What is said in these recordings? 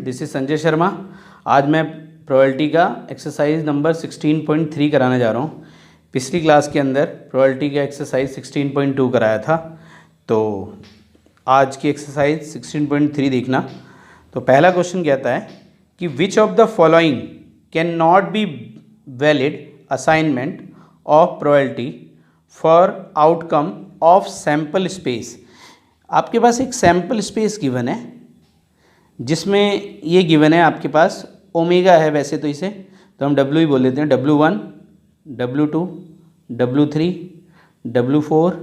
This is Sanjay Sharma. आज मैं probability का एक्सरसाइज नंबर 16.3 कराने जा रहा हूँ। पिछली क्लास के अंदर प्रोबेबिलिटी का एक्सरसाइज 16.2 कराया था, तो आज की एक्सरसाइज 16.3 देखना। तो पहला क्वेश्चन कहता है कि which of the following can not be valid assignment of probability for outcome of sample space. आपके पास एक सैम्पल स्पेस गिवन है जिसमें ये गिवन है आपके पास ओमेगा है, वैसे तो इसे तो हम W ही बोल लेते हैं, W1, W2, W3, W4,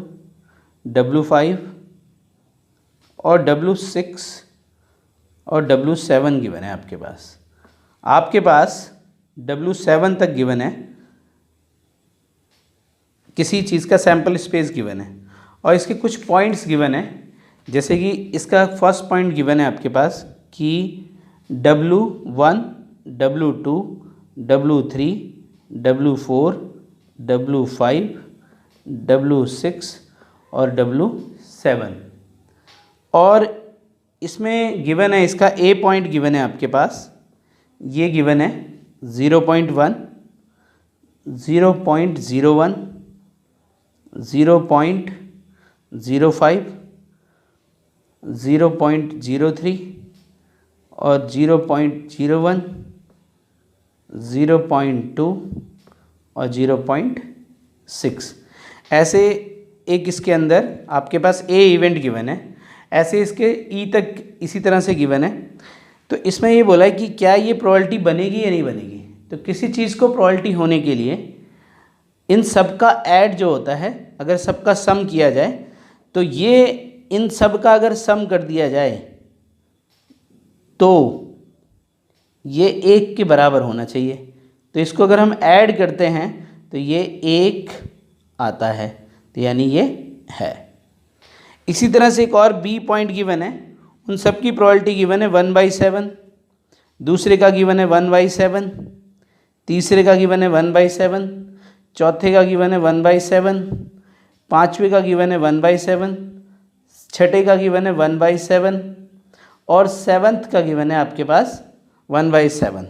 W5 और W6 और W7 गिवन है आपके पास W7 तक गिवन है, किसी चीज़ का सैम्पल स्पेस गिवन है और इसके कुछ पॉइंट्स गिवन है। जैसे कि इसका फर्स्ट पॉइंट गिवन है आपके पास कि W1, W2, W3, W4, W5, W6 और W7 और इसमें गिवन है, इसका A पॉइंट गिवन है आपके पास, ये गिवन है 0.1, 0.01, 0.05, 0.03 और 0.01, 0.2 और 0.6। ऐसे एक इसके अंदर आपके पास A इवेंट गिवन है, ऐसे इसके E तक इसी तरह से गिवन है। तो इसमें ये बोला है कि क्या ये प्रोबेबिलिटी बनेगी या नहीं बनेगी। तो किसी चीज़ को प्रोबेबिलिटी होने के लिए इन सब का ऐड जो होता है, अगर सबका सम किया जाए तो ये इन सब का अगर सम कर दिया जाए तो ये 1 के बराबर होना चाहिए। तो इसको अगर हम ऐड करते हैं तो ये 1 आता है, तो यानी ये है। इसी तरह से एक और B पॉइंट गिवन है, उन सब की प्रोबेबिलिटी गिवन है 1/7, दूसरे का गिवन है 1/7, तीसरे का गिवन है 1/7, चौथे का गिवन है 1/7, पाँचवें का गिवन है 1/7, छठे का गिवन है 1/7 और 7th का गिवन है आपके पास 1/7।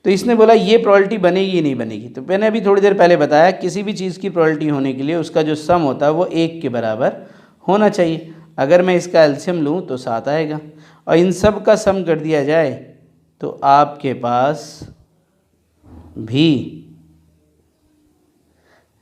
तो इसने बोला ये प्रोबेबिलिटी बनेगी या नहीं बनेगी। तो मैंने अभी थोड़ी देर पहले बताया किसी भी चीज़ की प्रोबेबिलिटी होने के लिए उसका जो सम होता है वो 1 के बराबर होना चाहिए। अगर मैं इसका एलसीएम लूँ तो 7 आएगा और इन सब का सम कर दिया जाए तो आपके पास भी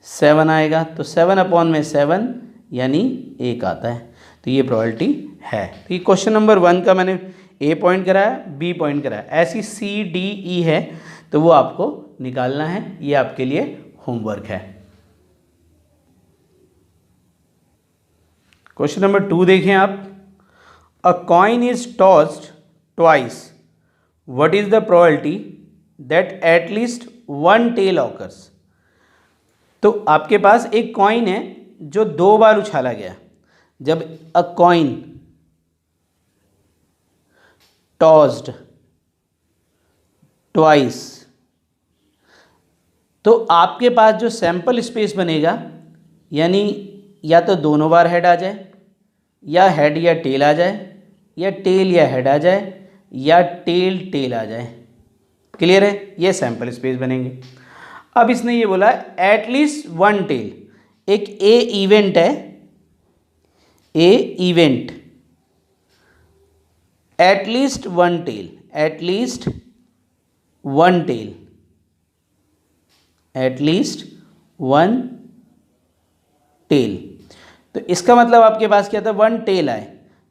7 आएगा। तो 7/7 यानी 1 आता है, तो ये प्रोबेबिलिटी है। तो ये क्वेश्चन नंबर 1 का मैंने A पॉइंट कराया, B पॉइंट कराया, ऐसी C, D, E है तो वो आपको निकालना है, ये आपके लिए होमवर्क है। क्वेश्चन नंबर 2 देखें आप। A coin is tossed twice, what is the probability that at least 1 tail occurs. तो आपके पास एक कॉइन है जो 2 बार उछाला गया। जब अ कॉइन टॉस्ड ट्वाइस, तो आपके पास जो सैंपल स्पेस बनेगा, यानी या तो दोनों बार हेड आ जाए, या हेड या टेल आ जाए, या टेल या हेड आ जाए, या टेल टेल आ जाए। क्लियर है, ये सैंपल स्पेस बनेंगे। अब इसने ये बोला एटलीस्ट 1 टेल। एक A इवेंट है, A event, at least 1 tail, at least 1 tail, at least 1 tail. तो इसका मतलब आपके पास क्या था, 1 टेल आए।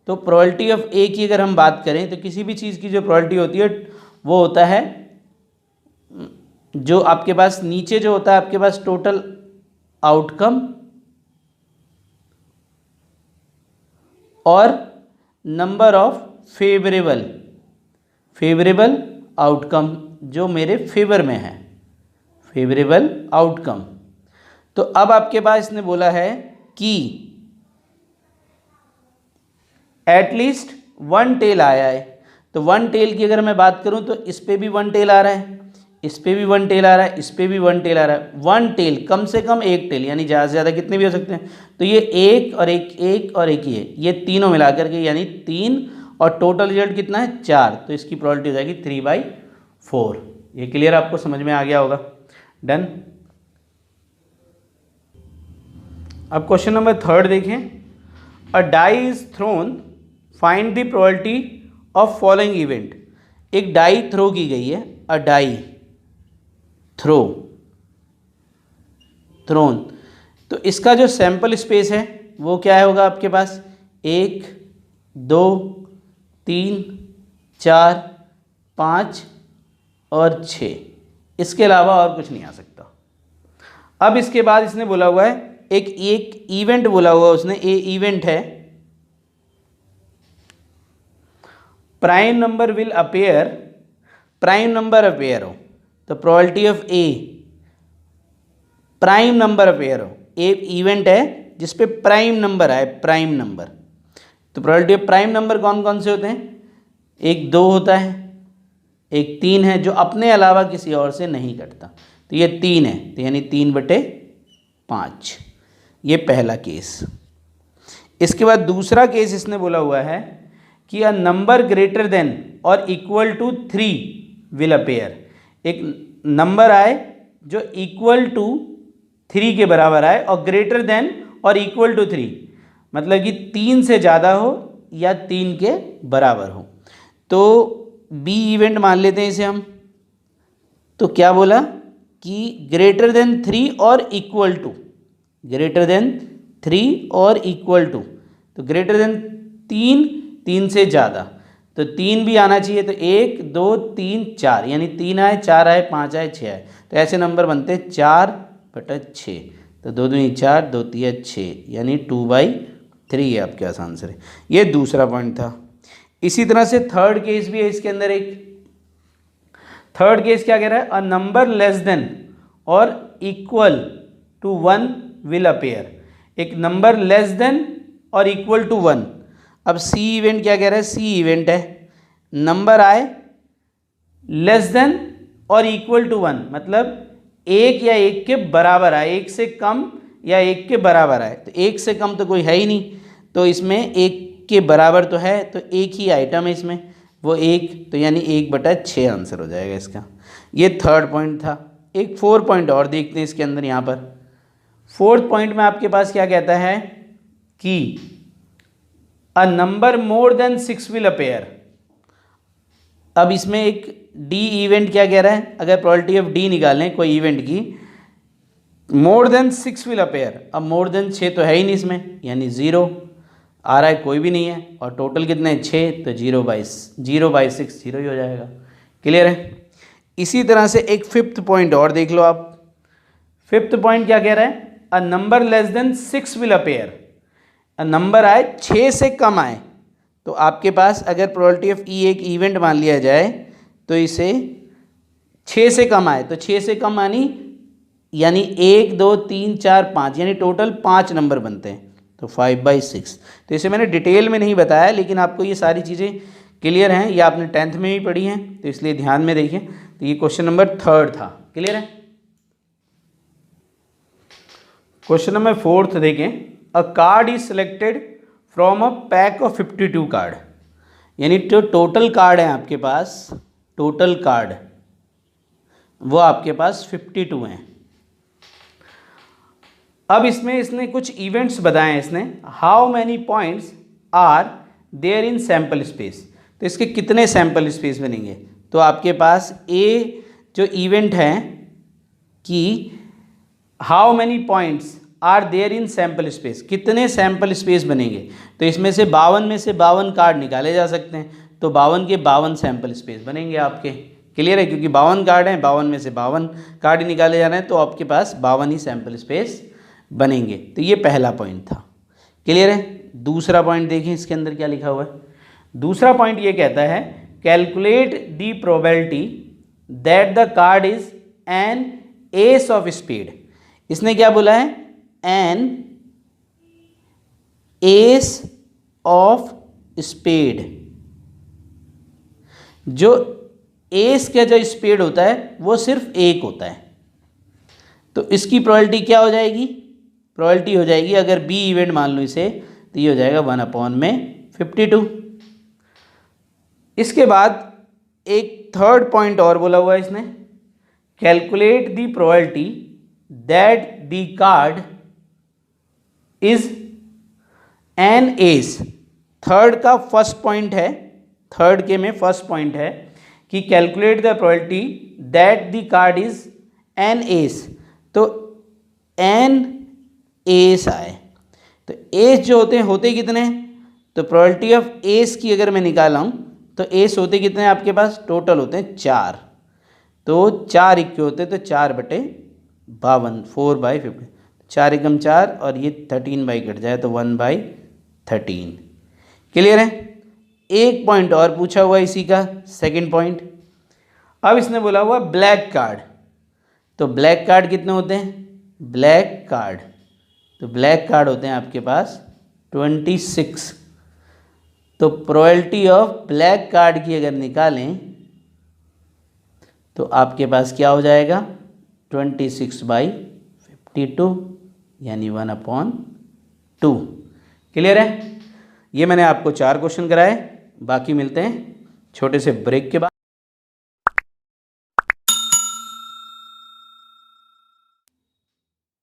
तो प्रोबेबिलिटी ऑफ A की अगर हम बात करें तो किसी भी चीज़ की जो प्रोबेबिलिटी होती है वो होता है जो आपके पास नीचे जो होता है आपके पास टोटल आउटकम और नंबर ऑफ फेवरेबल आउटकम जो मेरे फेवर में है, फेवरेबल आउटकम। तो अब आपके पास इसने बोला है कि एटलीस्ट 1 टेल आया है। तो 1 टेल की अगर मैं बात करूं तो इस पे भी 1 टेल आ रहा है, इस पे भी 1 टेल आ रहा है, इस पे भी 1 टेल आ रहा है। 1 टेल कम से कम 1 टेल, यानी ज़्यादा से ज़्यादा कितने भी हो सकते हैं। तो ये 1 और 1 1 और 1 ये तीनों मिला करके यानी 3 और टोटल रिजल्ट कितना है 4, तो इसकी प्रोबेबिलिटी हो जाएगी 3/4। ये क्लियर आपको समझ में आ गया होगा। डन। अब क्वेश्चन नंबर 3 देखें। A die is thrown, find the probability of following event. एक डाई थ्रो की गई है, अ डाई थ्रोन, तो इसका जो सैंपल स्पेस है वो क्या होगा आपके पास, 1 2 3 4 5 और 6, इसके अलावा और कुछ नहीं आ सकता। अब इसके बाद इसने बोला हुआ है एक इवेंट बोला हुआ उसने, ए इवेंट है, prime number will appear, prime number appear हो तो probability of A prime number appear हो, ए इवेंट है जिसपे प्राइम नंबर आए, प्राइम नंबर, तो प्रोबेबिलिटी ऑफ प्राइम नंबर कौन कौन से होते हैं, एक 2 होता है, एक 3 है जो अपने अलावा किसी और से नहीं कटता, तो ये 3 है, तो यानी 3/5, ये पहला केस। इसके बाद दूसरा केस इसने बोला हुआ है कि अ नंबर ग्रेटर देन और इक्वल टू 3 विल अपेयर, एक नंबर आए जो इक्वल टू 3 के बराबर आए और ग्रेटर देन और इक्वल टू 3, मतलब कि 3 से ज़्यादा हो या 3 के बराबर हो। तो बी इवेंट मान लेते हैं इसे हम, तो क्या बोला कि ग्रेटर देन 3 और इक्वल टू, ग्रेटर देन 3 और इक्वल टू, तो ग्रेटर देन 3 से ज़्यादा, तो 3 भी आना चाहिए, तो 1 2 3 4, यानी 3 आए 4 आए 5 आए 6 आए, तो ऐसे नंबर बनते हैं 4/6, तो 2 दूनी 4 2 3 6, यानी 2/3 है आपके पास आंसर है। ये दूसरा पॉइंट था। इसी तरह से थर्ड केस भी है इसके अंदर। एक थर्ड केस क्या कह रहा है, अ नंबर लेस देन और इक्वल टू 1 विल अपेयर, एक नंबर लेस देन और इक्वल टू 1। अब सी इवेंट क्या कह रहा है, सी इवेंट है नंबर आए लेस देन और इक्वल टू 1, मतलब 1 या 1 के बराबर आए, 1 से कम या 1 के बराबर आए, तो 1 से कम तो कोई है ही नहीं, तो इसमें 1 के बराबर तो है, तो एक ही आइटम है इसमें वो 1, तो यानी 1/6 आंसर हो जाएगा इसका। ये थर्ड पॉइंट था। एक 4 पॉइंट और देखते हैं इसके अंदर। यहाँ पर 4th पॉइंट में आपके पास क्या कहता है कि a number more than 6 will appear. अब इसमें एक डी इवेंट क्या कह रहा है, अगर प्रोबेबिलिटी ऑफ डी निकालें कोई इवेंट की, मोर देन 6 विल अपेयर, अब मोर देन 6 तो है ही नहीं इसमें, यानी 0 आ रहा है, कोई भी नहीं है, और टोटल कितने 6, तो 0/6 0 ही हो जाएगा। क्लियर है। इसी तरह से एक 5th पॉइंट और देख लो आप। 5th पॉइंट क्या कह रहा है, a number less than 6 will appear, number आए 6 से कम आए, तो आपके पास अगर प्रोबेबिलिटी ऑफ ई एक इवेंट मान लिया जाए, तो इसे 6 से कम आए, तो 6 से कम यानी 1 2 3 4 5, यानी टोटल 5 नंबर बनते हैं, तो 5/6। तो इसे मैंने डिटेल में नहीं बताया, लेकिन आपको ये सारी चीज़ें क्लियर हैं, ये आपने 10th में भी पढ़ी हैं, तो इसलिए ध्यान में देखिए। तो ये क्वेश्चन नंबर 3 था। क्लियर है। क्वेश्चन नंबर 4 देखें। अ card is selected from a pack of 52 card, यानी जो टोटल कार्ड है आपके पास, टोटल कार्ड वो आपके पास 52 हैं। अब इसमें इसने कुछ इवेंट्स बताए हैं इसने, how many points are there in sample space, तो इसके कितने सैम्पल स्पेस बनेंगे। तो आपके पास ए जो इवेंट है कि how many points are there in sample space, कितने सैम्पल स्पेस बनेंगे, तो इसमें से 52 में से 52 कार्ड निकाले जा सकते हैं, तो 52 के 52 सैम्पल स्पेस बनेंगे आपके। क्लियर है, क्योंकि 52 कार्ड हैं, 52 में से 52 कार्ड निकाले जा रहे हैं, तो आपके पास 52 ही सैम्पल स्पेस बनेंगे। तो ये पहला पॉइंट था। क्लियर है। दूसरा पॉइंट देखें इसके अंदर क्या लिखा हुआ है। दूसरा पॉइंट ये कहता है calculate the probability that the card is an ace of spade. इसने क्या बोला है, एन एस ऑफ स्पेड। जो एस का जो स्पेड होता है वो सिर्फ एक होता है, तो इसकी प्रोबेबिलिटी क्या हो जाएगी, प्रोबेबिलिटी हो जाएगी, अगर बी इवेंट मान लो इसे, तो ये हो जाएगा 1/52। इसके बाद एक थर्ड पॉइंट और बोला हुआ है इसने, calculate the probability that the card is an S. Third का फर्स्ट पॉइंट है, थर्ड के में फर्स्ट पॉइंट है कि calculate the probability that the card is an S. तो एन एस आए तो एस जो होते कितने, तो प्रोबेबिलिटी ऑफ एस की अगर मैं निकाला हूँ तो एस होते कितने आपके पास, टोटल होते हैं 4। तो 4 इक्के होते तो 4/52, 4/50, 4 एकम 4 और ये 13 कट जाए तो 1/13। क्लियर है। एक पॉइंट और पूछा हुआ इसी का, सेकंड पॉइंट। अब इसने बोला हुआ ब्लैक कार्ड। तो ब्लैक कार्ड कितने होते हैं, ब्लैक कार्ड, तो ब्लैक कार्ड होते हैं आपके पास 26। तो प्रोबेबिलिटी ऑफ ब्लैक कार्ड की अगर निकालें तो आपके पास क्या हो जाएगा, 26/52 यानी 1/2। क्लियर है। ये मैंने आपको 4 क्वेश्चन कराए, बाकी मिलते हैं छोटे से ब्रेक के बाद।